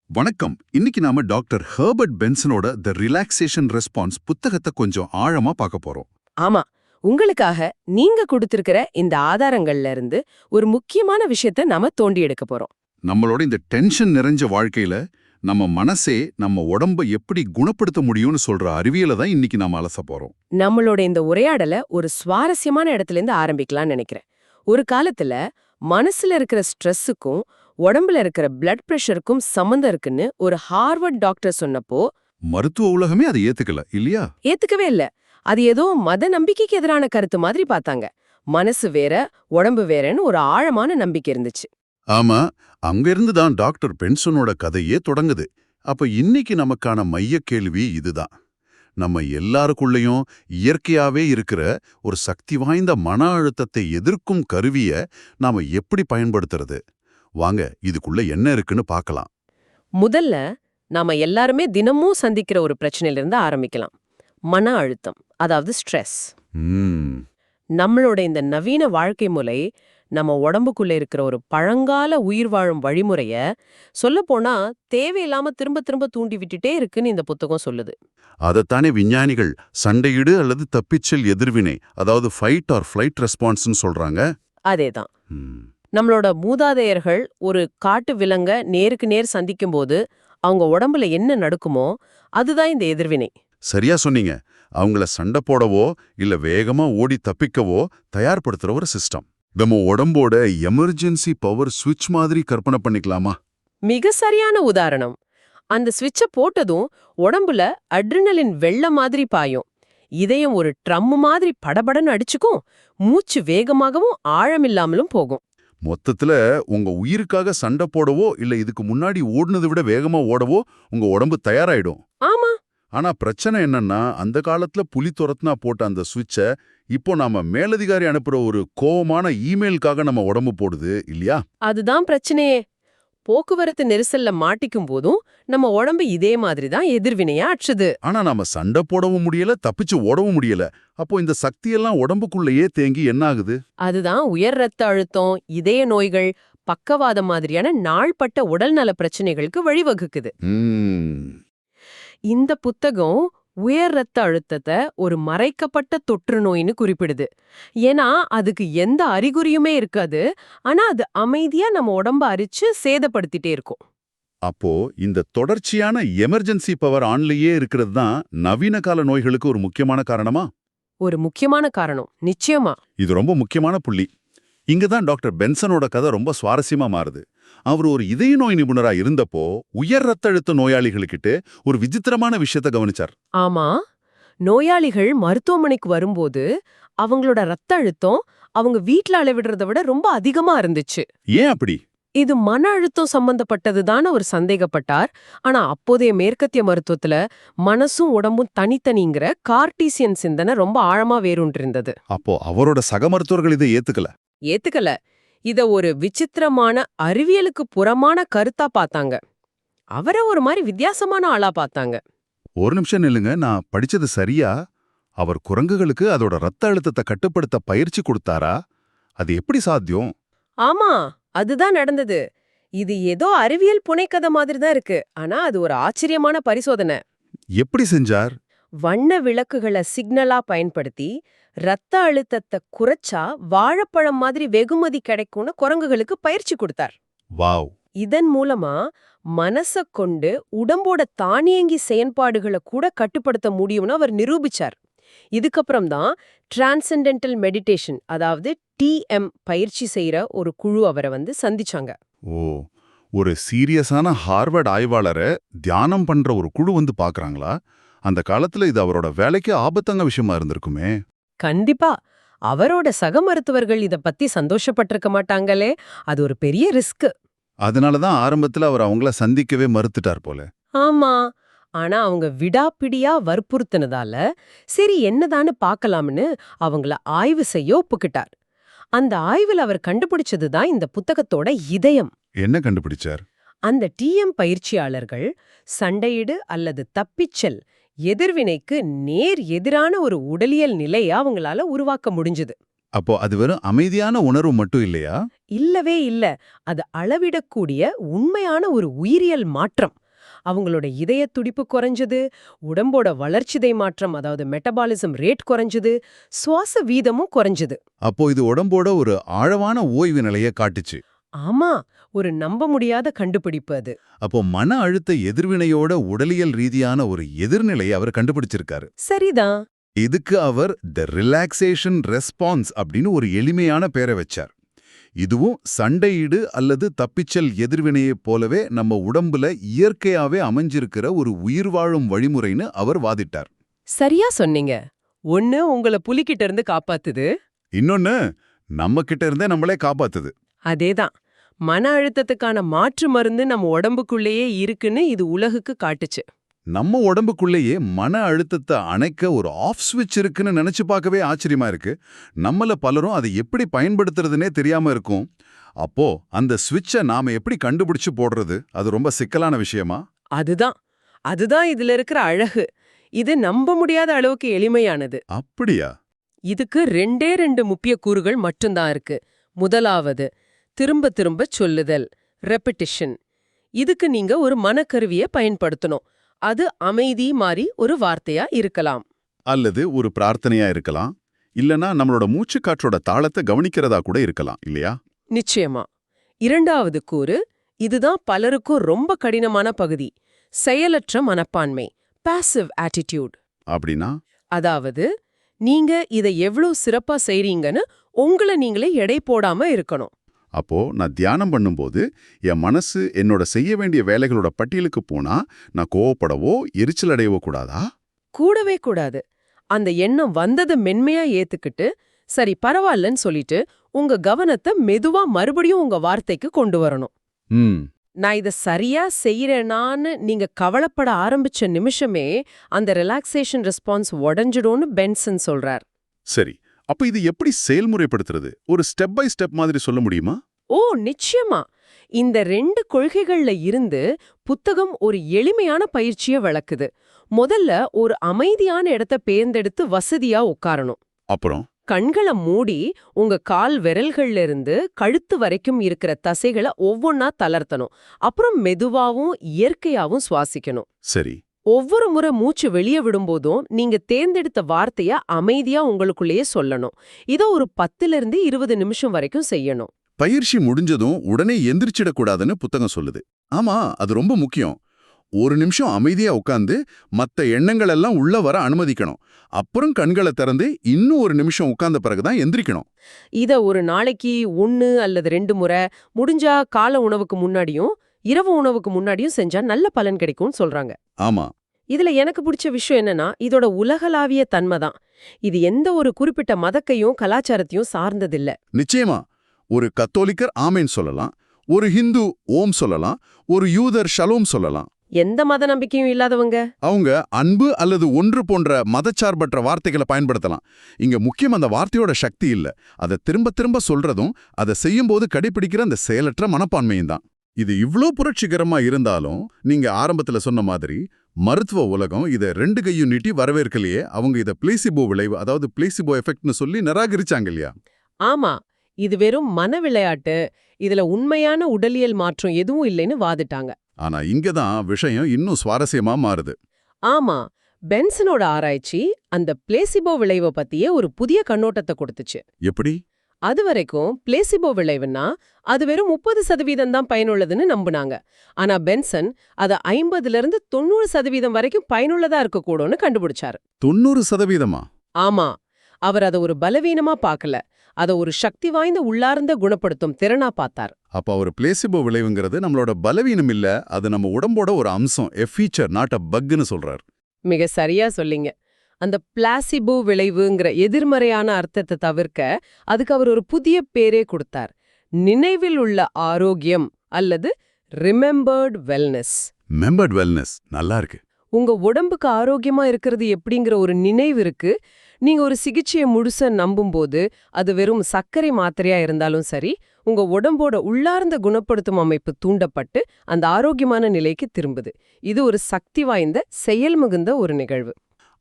வணக்கம். இன்னைக்கு நாம டாக்டர் ஹெர்பர்ட் பென்சனோட தி ரிலாக்ஸேஷன் ரெஸ்பான்ஸ் புத்தகத்தை கொஞ்சம் ஆழமா பார்க்க போறோம். ஆமா, உங்களுக்காக நீங்க கொடுத்திருக்கிற இந்த ஆதாரங்கள்ல இருந்து ஒரு முக்கியமான விஷயத்த நாம தோண்டி எடுக்க போறோம். நம்மளோட இந்த டென்ஷன் நிறைஞ்ச வாழ்க்கையில நம்ம மனசே நம்ம உடம்ப எப்படி குணப்படுத்த முடியும்னு சொல்ற அறிவியலை தான் இன்னைக்கு நாம அலச போறோம். நம்மளோட இந்த உரையாடலை ஒரு சுவாரஸ்யமான இடத்துல இருந்து ஆரம்பிக்கலாம்னு நினைக்கிறேன். ஒரு காலத்துல மனசுல இருக்கிற ஸ்ட்ரெஸ்ஸுக்கும் உடம்புல இருக்கிற பிளட் பிரஷருக்கும் சம்மந்தம் இருக்குன்னு ஒரு ஹார்வர்ட் டாக்டர் சொன்னப்போ மருத்துவ உலகமே அதை ஏத்துக்கல இல்லையா? ஏத்துக்கவே இல்ல. அது ஏதோ மத நம்பிக்கைக்கு எதிரான கருத்து மாதிரி பார்த்தாங்க. மனசு வேற, உடம்பு வேறன்னு ஒரு ஆழமான நம்பிக்கை இருந்துச்சு. ஆமா, அங்கிருந்து தான் டாக்டர் பென்சனோட கதையே தொடங்குது. அப்ப இன்னைக்கு நமக்கான மைய கேள்வி இதுதான். நம்ம எல்லாருக்குள்ளயும் இயற்கையாவே இருக்கிற ஒரு சக்தி வாய்ந்த மன அழுத்தத்தை எதிர்க்கும் கருவிய நாம எப்படி பயன்படுத்துறது? வாங்க இதுக்குள்ள என்ன இருக்குன்னு பார்க்கலாம். முதல்ல நாம எல்லாருமே தினமும் சந்திக்கிற ஒரு பிரச்சனையில இருந்து ஆரம்பிக்கலாம். மன அழுத்தம், அதாவது ஸ்ட்ரெஸ். நம்மளோட இந்த நவீன வாழ்க்கை முறை நம்ம உடம்புக்குள்ள இருக்கிற ஒரு பழங்கால உயிர் வாழும் வழிமுறைய சொல்லப்போனா தேவையில்லாம திரும்ப திரும்ப தூண்டி விட்டுட்டே இருக்குன்னு இந்த புத்தகம் சொல்லுது. அதத்தானே விஞ்ஞானிகள் சண்டையிடு அல்லது தப்பிச்சல் எதிர்வினை, அதாவது ஃபைட் ஆர் ஃப்ளைட் ரெஸ்பான்ஸ்னு சொல்றாங்க. அதேதான். நம்மளோட மூதாதையர்கள் ஒரு காட்டு விலங்க நேருக்கு நேர் சந்திக்கும் போது அவங்க உடம்புல என்ன நடக்குமோ அதுதான் இந்த எதிர்வினை. சரியா சொன்னீங்க. அவங்கள சண்டை போடவோ இல்ல வேகமா ஓடி தப்பிக்கவோ தயார்படுத்துற ஒரு சிஸ்டம். நம்ம உடம்போட எமர்ஜென்சி பவர் சுவிட்ச் மாதிரி கற்பனை பண்ணிக்கலாமா? மிக சரியான உதாரணம். அந்த சுவிட்ச போட்டதும் உடம்புல அட்ரினலின் வெள்ள மாதிரி பாயும். இதயம் ஒரு ட்ரம் மாதிரி படபடன்னு அடிச்சுக்கும். மூச்சு வேகமாகவும் ஆழமில்லாமலும் போகும். மொத்தத்துல உங்க உயிருக்காக சண்டை போடவோ இல்ல இதுக்கு முன்னாடி ஓடுனதை விட வேகமா ஓடவோ உங்க உடம்பு தயாராயிடும். ஆமா. ஆனா பிரச்சனை என்னன்னா, அந்த காலத்துல புலி துரத்துனா போட்ட அந்த சுவிட்ச இப்போ நாம மேலதிகாரி அனுப்புற ஒரு கோவமான இமெயிலுக்காக நம்ம உடம்பு போடுது இல்லையா? அதுதான் பிரச்சனையே. போக்குவரத்து நெரிசல்ல மாட்டிக்கும் போதும் நம்ம உடம்பு இதே மாதிரி தான் எதிர்வினையா ஆற்றுது. ஆனா நாம சண்டை போடவும் முடியல, தப்பிச்சு ஓடவும் முடியல. அப்போ இந்த சக்தியெல்லாம் உடம்புக்குள்ளேயே தேங்கி என்ன ஆகுது? அதுதான் உயர் ரத்த அழுத்தம், இதய நோய்கள், பக்கவாதம் மாதிரியான நாள்பட்ட உடல்நல பிரச்சனைகளுக்கு வழிவகுக்குது. இந்த புத்தகம் உயர் ரத்த அழுத்தத்தை ஒரு மறைக்கப்பட்ட தொற்று நோயின்னு குறிப்பிடுது. ஏன்னா அதுக்கு எந்த அறிகுறியுமே இருக்காது. ஆனா அது அமைதியா நம்ம உடம்ப அரிச்சு சேதப்படுத்திட்டே இருக்கும். அப்போ இந்த தொடர்ச்சியான எமர்ஜென்சி பவர் ஆன்லயே இருக்கிறது தான் நவீன கால நோய்களுக்கு ஒரு முக்கியமான காரணமா? ஒரு முக்கியமான காரணம், நிச்சயமா. இது ரொம்ப முக்கியமான புள்ளி. இங்கதான் டாக்டர் பென்சனோட கதை ரொம்ப சுவாரஸ்யமா மாறுது. அவர் ஒரு இதய நோய் நிபுணரா இருந்தப்போ உயர் ரத்த அழுத்த நோயாளிகளுக்கிட்ட ஒரு விசித்திரமான விஷயத்த கவனிச்சார். ஆமா, நோயாளிகள் மருத்துவமனைக்கு வரும்போது அவங்களோட ரத்த அழுத்தம் அவங்க வீட்ல அளவிடுறத விட ரொம்ப அதிகமா இருந்துச்சு. ஏன் அப்படி? இது மன அழுத்தம் சம்பந்தப்பட்டதுதான் அவர் சந்தேகப்பட்டார். ஆனா அப்போதைய மேற்கத்திய மருத்துவத்துல மனசும் உடம்பும் தனித்தனிங்கிற கார்டீசியன் சிந்தனை ரொம்ப ஆழமா வேரூன்றிருந்தது. அப்போ அவரோட சக மருத்துவர்கள் இதை ஏத்துக்கல. இத ஒரு விசித்திரமான அறிவியலுக்கு புறமான கருத்தா பார்த்தாங்க. அவரை ஒரு மாதிரி வித்தியாசமான ஆளா பார்த்தாங்க. ஒரு நிமிஷம் நில்லுங்க, நான் படிச்சது சரியா? அவர் குரங்குகளுக்கு அதோட ரத்த அழுத்தத்தை கட்டுப்படுத்த பயிற்சி கொடுத்தாரா? அது எப்படி சாத்தியம்? ஆமா, அதுதான் நடந்தது. இது ஏதோ அறிவியல் புனைக்கதை மாதிரி தான் இருக்கு. ஆனா அது ஒரு ஆச்சரியமான பரிசோதனை. எப்படி செஞ்சார்? வண்ண விளக்குகளை சிக்னலா பயன்படுத்தி ரத்த அழுத்தத்தை குறைச்சா வாழைப்பழம் மாதிரி வெகுமதி கிடைக்கும்னு குரங்குகளுக்கு பயிற்சி கொடுத்தார். வாவ்! இதன் மூலமா மனச கொண்டு உடம்போட தானியங்கி செயல்பாடுகளை கூட கட்டுப்படுத்த முடியும்னு அவர் நிரூபிச்சார். இதுக்கப்புறம் தான் டிரான்சென்டென்டல் மெடிடேஷன், அதாவது டிஎம் பயிற்சி செய்யற ஒரு குழு அவரை சந்திச்சாங்க. ஓ, ஒரு சீரியஸான ஹார்வர்ட் ஆய்வாளரை தியானம் பண்ற ஒரு குழு பாக்குறாங்களா? அந்த காலத்துல இது அவரோட வேலைக்கு ஆபத்தான விஷயமா இருந்திருக்குமே. கண்டிப்பா. அவரோட சக மருத்துவர்கள் இத பத்தி சந்தோஷப்பட்டிருக்க மாட்டாங்களே. அது ஒரு பெரிய ரிஸ்க். அதனாலதான் ஆரம்பத்துல அவர் அவங்கள சந்திக்கவே மறுத்துட்டார் போல. ஆமா. ஆனா அவங்க விடாப்பிடியா வற்புறுத்தினதால சரி என்னதான்னு பார்க்கலாம்னு அவங்கள ஆய்வு செய்ய ஒப்புக்கிட்டார். அந்த ஆய்வில் அவர் கண்டுபிடிச்சதுதான் இந்த புத்தகத்தோட இதயம். என்ன கண்டுபிடிச்சார்? அந்த டிஎம் பயிற்சியாளர்கள் சண்டையிடு அல்லது தப்பிச்சல் எதிர்வினைக்கு நேர் எதிரான ஒரு உடலியல் நிலையை அவங்களால உருவாக்க முடிஞ்சுது. அப்போ அது வெறும் அமைதியான உணர்வு மட்டும் இல்லையா? இல்லவே இல்ல. அது அளவிடக்கூடிய உண்மையான ஒரு உயிரியல் மாற்றம். அவங்களோட இதய துடிப்பு குறைஞ்சது, உடம்போட வளர்ச்சிதை மாற்றம் அதாவது மெட்டபாலிசம் ரேட் குறைஞ்சது, சுவாச வீதமும் குறைஞ்சது. அப்போ இது உடம்போட ஒரு ஆழமான ஓய்வு நிலைய காட்டுச்சு. ஆமா, ஒரு நம்ப முடியாத கண்டுபிடிப்பு அது. அப்போ மன அழுத்த எதிர்வினையோட உடலியல் ரீதியான ஒரு எதிர்நிலையை அவர் கண்டுபிடிச்சிருக்காரு. சரிதான். இதுக்கு அவர் த ரிலாக்ஸேஷன் ரெஸ்பான்ஸ் அப்படின்னு ஒரு எளிமையான பேரை வச்சார். இதுவும் சண்டையீடு அல்லது தப்பிச்சல் எதிர்வினையைப் போலவே நம்ம உடம்புல இயற்கையாவே அமைஞ்சிருக்கிற ஒரு உயிர் வாழும் வழிமுறைன்னு அவர் வாதிட்டார். சரியா சொன்னீங்க. ஒண்ணு உங்கள புலிகிட்ட இருந்து காப்பாத்துது. இன்னொன்னு நம்ம கிட்ட இருந்தே நம்மளே காப்பாத்துது. அதேதான். மன அழுத்தத்துக்கான மாற்று மருந்து நம்ம உடம்புக்குள்ளேயே இருக்குன்னு இது உலகுக்கு காட்டுச்சு. நம்ம உடம்புக்குள்ளேயே மன அழுத்தத்தை அணைக்க ஒரு ஆஃப் ஸ்விட்ச் இருக்குன்னு நினைச்சு பார்க்கவே ஆச்சரியமா இருக்கு. நம்மள பலரும் அதை எப்படி பயன்படுத்துறதுனே தெரியாம இருக்கும். அப்போ அந்த ஸ்விட்சை நாம எப்படி கண்டுபிடிச்சு போடுறது? அது ரொம்ப சிக்கலான விஷயமா? அதுதான் இதுல இருக்கிற அழகு. இது நம்ப முடியாத அளவுக்கு எளிமையானது. அப்படியா? இதுக்கு ரெண்டு முக்கிய கூறுகள் மட்டும்தான் இருக்கு. முதலாவது, திரும்ப திரும்ப சொல்லுதல், ரெப்பிட்டிஷன். இதுக்கு நீங்க ஒரு மனக்கருவியை பயன்படுத்தணும். அது அமைதி மாதிரி ஒரு வார்த்தையா இருக்கலாம். அல்லது ஒரு பிரார்த்தனையா இருக்கலாம். இல்லனா நம்மளோட மூச்சுக்காற்றோட தாளத்தை கவனிக்கிறதா கூட இருக்கலாம் இல்லையா? நிச்சயமா. இரண்டாவது கூறு, இதுதான் பலருக்கும் ரொம்ப கடினமான பகுதி. செயலற்ற மனப்பான்மை, பாசிவ் ஆட்டிடியூட். அப்படின்னா அதாவது, நீங்க இதை எவ்வளவு சிறப்பா செய்றீங்கன்னு உங்களை நீங்களே எடை போடாம இருக்கணும். அப்போ நான் தியானம் பண்ணும்போது என் மனசு என்னோட செய்ய வேண்டிய வேலைகளோட பட்டியலுக்கு போனா நான் கோவப்படவோ எரிச்சல் அடையவோ கூடாதா? கூடவே கூடாது. அந்த எண்ணம் வந்ததை மென்மையா ஏத்துக்கிட்டு, சரி பரவாயில்லன்னு சொல்லிட்டு, உங்க கவனத்தை மெதுவா மறுபடியும் உங்க வார்த்தைக்கு கொண்டு வரணும். ம் நான் இதை சரியா செய்யறேனான்னு நீங்க கவலைப்பட ஆரம்பிச்ச நிமிஷமே அந்த ரிலாக்ஸேஷன் ரெஸ்பான்ஸ் உடைஞ்சிடும்னு பென்சன் சொல்றார். சரி. அப்ப இது எப்படி செயல்முறைப்படுத்துறது? ஒரு ஸ்டெப் பை ஸ்டெப் மாதிரி சொல்ல முடியுமா? ஓ நிச்சயமா. இந்த 2 கொள்கைகள்ல இருந்து புத்தகம் ஒரு எளிமையான பயிற்சியை விளக்குது. முதல்ல ஒரு அமைதியான இடத்தை தேர்ந்தெடுத்து வசதியா உட்காரணும். அப்புறம் கண்களை மூடி உங்க கால் விரல்கள்ல இருந்து கழுத்து வரைக்கும் இருக்கிற தசைகளை ஒவ்வொன்னா தளர்த்தணும். அப்புறம் மெதுவாவும் இயற்கையாவும் சுவாசிக்கணும். சரி. ஒவ்வொரு முறை மூச்சு வெளியே விடும்போதும் நீங்க தேர்ந்தெடுத்த வார்த்தைய அமைதியா உங்களுக்குள்ளேயே சொல்லணும். இதை ஒரு 10லிருந்து 20 நிமிஷம் வரைக்கும் செய்யணும். பயிற்சி முடிஞ்சதும் உடனே எந்திரிச்சிடக்கூடாதுன்னு புத்தகம் சொல்லுது. ஆமா, அது ரொம்ப முக்கியம். ஒரு நிமிஷம் அமைதியா உட்கார்ந்து மத்த எண்ணங்கள் எல்லாம் உள்ள வர அனுமதிக்கணும். அப்புறம் கண்களை திறந்து இன்னும் ஒரு நிமிஷம் உட்கார்ந்த பிறகுதான் எந்திரிக்கணும். இத ஒரு நாளைக்கு 1 அல்லது 2 முறை, முடிஞ்சா காலை உணவுக்கு முன்னாடியும் இரவு உணவுக்கு முன்னாடியும் செஞ்சா நல்ல பலன் கிடைக்கும்னு சொல்றாங்க. ஆமா. இதுல எனக்கு பிடிச்ச விஷயம் என்னன்னா, இதோட உலகளாவிய தன்மை தான். இது எந்த ஒரு குறிப்பிட்ட மதக்கையும் கலாச்சாரத்தையும் சார்ந்ததில்ல. நிச்சயமா. ஒரு கத்தோலிக்கர் ஆமேன் சொல்லலாம், ஒரு ஹிந்து ஓம் சொல்லலாம், ஒரு யூதர் ஷலோம் சொல்லலாம். எந்த மத நம்பிக்கையும் இல்லாதவங்க அவங்க அன்பு அல்லது ஒன்று போன்ற மதச்சார்பற்ற வார்த்தைகளை பயன்படுத்தலாம். இங்க முக்கியம் அந்த வார்த்தையோட சக்தி இல்ல, அதை திரும்ப திரும்ப சொல்றதும் அதை செய்யும்போது கடைபிடிக்கிற அந்த செயலற்ற மனப்பான்மையும் தான். இது இவ்ளோ புரட்சிகரமா இருந்தாலும் நீங்க ஆரம்பத்துல சொன்ன மாதிரி மருத்துவ உலகம் இதை 2 கையும் நீட்டி வரவேற்கலையே. அவங்க இதை பிளேசிபோ விளைவு, அதாவது பிளேசிபோ எஃபெக்ட்னு சொல்லி நிராகரிச்சாங்க இல்லையா? ஆமா, இது வெறும் மன விளையாட்டு, இதுல உண்மையான உடலியல் மாற்றம் எதுவும் இல்லைன்னு வாதிட்டாங்க. ஆனா இங்கதான் விஷயம் இன்னும் சுவாரஸ்யமா மாறுது. ஆமா, பென்சனோட ஆராய்ச்சி அந்த பிளேசிபோ விளைவை பத்தியே ஒரு புதிய கண்ணோட்டத்தை கொடுத்துச்சு. எப்படி? அதுவரைக்கும் பிளேசிபோ விளைவுன்னா அது வெறும் 30% தான் பயனுள்ளதுன்னு நம்புனாங்க. ஆனா பென்சன் அதை 50லிருந்து 90% வரைக்கும் பயனுள்ளதா இருக்கக்கூடும்னு கண்டுபிடிச்சாரு. 90%? ஆமா, அவர் அதை ஒரு பலவீனமா பார்க்கல, அதை ஒரு சக்தி வாய்ந்த உள்ளார்ந்த குணப்படுத்தும் திறனா பார்த்தார். அப்ப ஒரு பிளேசிபோ விளைவுங்கிறது நம்மளோட பலவீனம் இல்ல, அது நம்ம உடம்போட ஒரு அம்சம், எ ஃபீச்சர் நாட் அ பக்னு சொல்றார். மிக சரியா சொல்லிங்க. அந்த பிளாசிபோ விளைவுங்கிற எதிர்மறையான அர்த்தத்தை தவிர்க்க அதுக்கு அவர் ஒரு புதிய பேரே கொடுத்தார். நினைவில் உள்ள ஆரோக்கியம் அல்லது ரிமெம்பர்ட் வெல்னஸ். மெம்பர்ட் வெல்னஸ் நல்லா இருக்கு. உங்க உடம்புக்கு ஆரோக்கியமா இருக்கிறது எப்படிங்கிற ஒரு நினைவு இருக்கு. நீங்க ஒரு சிகிச்சையை முழுசா நம்பும்போது அது வெறும் சர்க்கரை மாத்திரையா இருந்தாலும் சரி, உங்க உடம்போட உள்ளார்ந்த குணப்படுத்தும் அமைப்பு தூண்டப்பட்டு அந்த ஆரோக்கியமான நிலைக்கு திரும்புது. இது ஒரு சக்தி வாய்ந்த செயல் மிகுந்த ஒரு நிகழ்வு.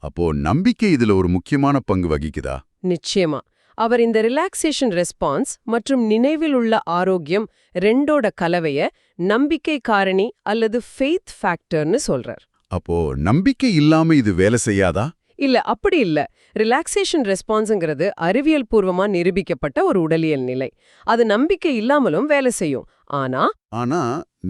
அப்போ நம்பிக்கை இதுல ஒரு முக்கியமான பங்கு வகிக்குதா? நிச்சயமா. அவர் இந்த ரிலாக்ஸேஷன் ரெஸ்பான்ஸ் மற்றும் நினைவில் உள்ள ஆரோக்கியம் ரெண்டோட கலவைய நம்பிக்கை காரணி அல்லது ஃபெய்த் ஃபேக்டர்னு சொல்றார். அப்போ நம்பிக்கை இல்லாம இது வேலை செய்யாதா? இல்ல, அப்படி இல்ல. ரிலாக்ஸேஷன் ரெஸ்பான்ஸுங்கிறது அறிவியல் பூர்வமா நிரூபிக்கப்பட்ட ஒரு உடலியல் நிலை. அது நம்பிக்கை இல்லாமலும் வேலை செய்யும். ஆனா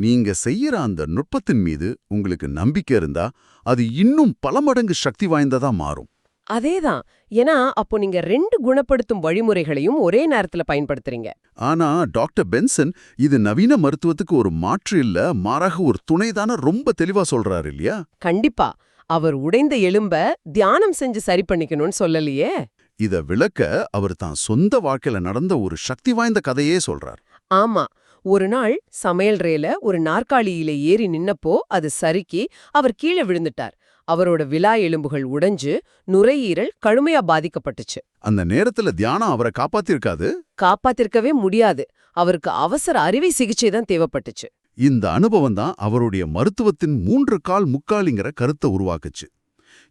நீங்க செய்யற அந்த நுட்பத்தின் மீது உங்களுக்கு நம்பிக்கை இருந்தா அது இன்னும் பல மடங்கு சக்தி வாய்ந்ததா மாறும். அதேதான். ஏன்னா அப்போ நீங்க 2 குணப்படுத்தும் வழிமுறைகளையும் ஒரே நேரத்துல பயன்படுத்துறீங்க. ஆனா டாக்டர் பென்சன் இது நவீன மருத்துவத்துக்கு ஒரு மாற்று இல்ல, மாறாக ஒரு துணைதான ரொம்ப தெளிவா சொல்றாரு இல்லையா? கண்டிப்பா. அவர் உடைந்த எலும்ப தியானம் செஞ்சு சரி பண்ணிக்கணும்னு சொல்லலையே. இத விளக்க அவர் தான் சொந்த வாழ்க்கையில நடந்த ஒரு சக்தி வாய்ந்த கதையே சொல்றார். ஆமா. ஒரு நாள் சமையல் ரேல ஒரு நாற்காலியில ஏறி நின்னப்போ அது சறுக்கி அவர் கீழே விழுந்துட்டார். அவரோட விலா எலும்புகள் உடைஞ்சு நுரையீரல் கடுமையா பாதிக்கப்பட்டுச்சு. அந்த நேரத்துல தியானம் அவரை காப்பாத்திருக்காது. காப்பாத்திருக்கவே முடியாது. அவருக்கு அவசர அறுவை சிகிச்சை தான் தேவைப்பட்டுச்சு. இந்த அனுபவம் தான் அவருடைய மருத்துவத்தின் 3 கால் முக்காலிங்கிற கருத்தை உருவாக்குச்சு.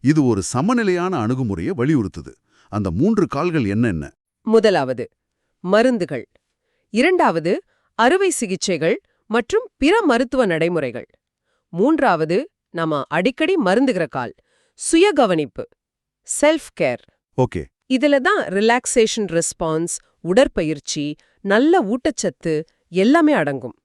இது ஒரு சமநிலையான அணுகுமுறையை வலியுறுத்துது. அந்த 3 கால்கள் என்னென்ன? முதலாவது மருந்துகள், 2வது அறுவை சிகிச்சைகள் மற்றும் பிற மருத்துவ நடைமுறைகள், 3வது நாம அடிக்கடி மருந்துகிற கால் சுயகவனிப்பு, செல்ஃப் கேர். ஓகே. இதுல தான் ரிலாக்ஸேஷன் ரெஸ்பான்ஸ், உடற்பயிற்சி, நல்ல ஊட்டச்சத்து எல்லாமே அடங்கும்.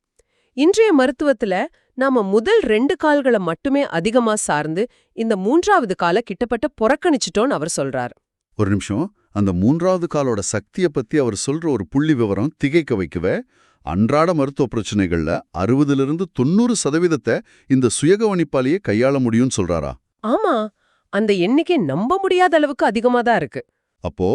இன்றைய மருத்துவத்துல நாம முதல் 2 கால்களை மட்டுமே அதிகமா சார்ந்து இந்த 3வது காலை கிட்டப்பட்ட புறக்கணிச்சிட்டோன்னு அவர் சொல்றார். ஒரு நிமிஷம். அந்த 3வது காலோட சக்தியை பத்தி அவர் சொல்ற ஒரு புள்ளி விவரம் திகைக்க வைக்கவே. அன்றாட மருத்துவ பிரச்சனைகள்ல 60லிருந்து 90% இந்த சுயகவனிப்பாலேயே கையாள முடியும்னு சொல்றாரா? ஆமா, அந்த எண்ணிக்கை நம்ப முடியாத அளவுக்கு அதிகமா தான் இருக்கு. அப்போ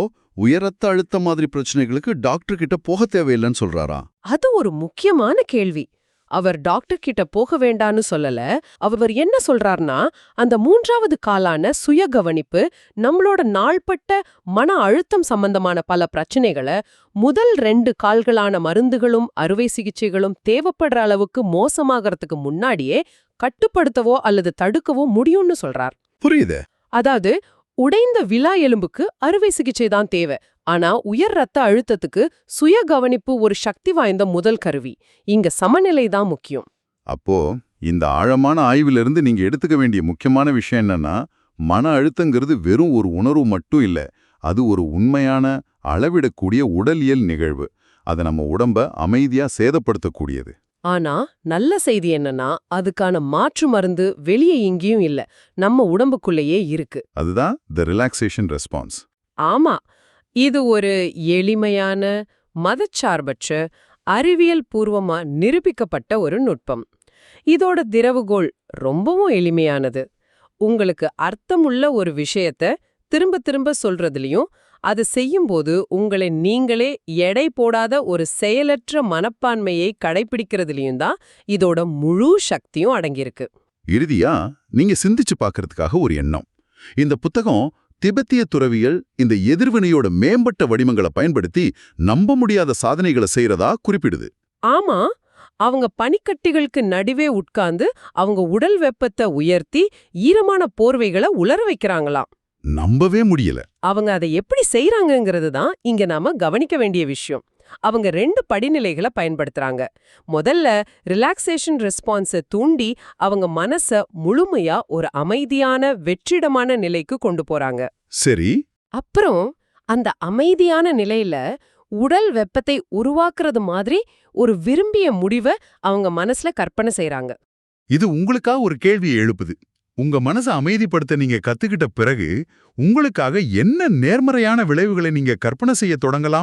உயர் ரத்த அழுத்த மாதிரி பிரச்சனைகளுக்கு டாக்டர் கிட்ட போக தேவையில்லைன்னு சொல்றாரா? அது ஒரு முக்கியமான கேள்வி. அவர் டாக்டர் கிட்ட போக வேண்டான்னு சொல்லல. அவர் என்ன சொல்றார்னா, அந்த 3வது காலான சுயகவனிப்பு நம்மளோட நாள்பட்ட மன அழுத்தம் சம்பந்தமான பல பிரச்சனைகளை முதல் 2 கால்களான மருந்துகளும் அறுவை சிகிச்சைகளும் தேவைப்படுற அளவுக்கு மோசமாகறதுக்கு முன்னாடியே கட்டுப்படுத்தவோ அல்லது தடுக்கவோ முடியும்னு சொல்றார். புரியுது. அதாவது உடைந்த விலா எலும்புக்கு அறுவை சிகிச்சை தான் தேவை. ஆனா உயர் ரத்த அழுத்தத்துக்கு சுய கவனிப்பு ஒரு சக்தி வாய்ந்த முதல் கருவி. இங்க சமநிலை தான் முக்கியம். அப்போ இந்த ஆழமான ஆய்விலிருந்து நீங்க எடுத்துக்க வேண்டிய முக்கியமான விஷயம் என்னன்னா, மன அழுத்தங்கிறது வெறும் ஒரு உணர்வு மட்டும் இல்ல. அது ஒரு உண்மையான அளவிடக்கூடிய உடலியல் நிகழ்வு. அது நம்ம உடம்ப அமைதியா சேதப்படுத்தக்கூடியது. ஆனா நல்ல செய்தி என்னன்னா, அதுக்கான மாற்று மருந்து வெளியே எங்கேயும் இல்ல, நம்ம உடம்புக்குள்ளேயே இருக்கு. அதுதான் தி ரிலாக்ஸேஷன் ரெஸ்பான்ஸ். ஆமா, இது ஒரு எளிமையான மதச்சார்பற்ற அறிவியல் பூர்வமா நிரூபிக்கப்பட்ட ஒரு நுட்பம். இதோட திறவுகோல் ரொம்பவும் எளிமையானது. உங்களுக்கு அர்த்தமுள்ள ஒரு விஷயத்த திரும்ப திரும்ப சொல்றதுலயும், அது செய்யும்போது உங்களை நீங்களே எடை போடாத ஒரு செயலற்ற மனப்பான்மையை கடைபிடிக்கிறதுலயும் தான் இதோட முழு சக்தியும் அடங்கியிருக்கு. இறுதியா நீங்க சிந்திச்சு பார்க்கறதுக்காக ஒரு எண்ணம். இந்த புத்தகம் திபெத்திய துறவிகள் இந்த எதிர்வினையோட மேம்பட்ட வடிவங்களை பயன்படுத்தி நம்ப முடியாத சாதனைகளை செய்யறதா குறிப்பிடுது. ஆமா, அவங்க பனிக்கட்டிகளுக்கு நடுவே உட்கார்ந்து அவங்க உடல் வெப்பத்தை உயர்த்தி ஈரமான போர்வைகளை உலர வைக்கிறாங்களாம். நம்பவே முடியல. அவங்க அதை எப்படி செய்யறாங்கங்கிறது தான் இங்க நாம கவனிக்க வேண்டிய விஷயம். அவங்க 2 படிநிலைகளை பயன்படுத்துறாங்க. முதல்ல ரிலாக்ஸேஷன் ரெஸ்பான்ஸை தூண்டி அவங்க மனச முழுமையா ஒரு அமைதியான வெற்றிடமான நிலைக்கு கொண்டு போறாங்க. சரி. அப்புறம் அந்த அமைதியான நிலையில உடல் வெப்பத்தை உருவாக்குறது மாதிரி ஒரு விரும்பிய முடிவை அவங்க மனசுல கற்பனை செய்றாங்க. இது உங்களுக்கா ஒரு கேள்வியை எழுப்புது. உங்க மனசை அமைதிப்படுத்த நீங்க கத்துக்கிட்ட பிறகு உங்களுக்காக என்ன நேர்மறையான விளைவுகளை நீங்க கற்பனை செய்ய தொடங்கலாம்?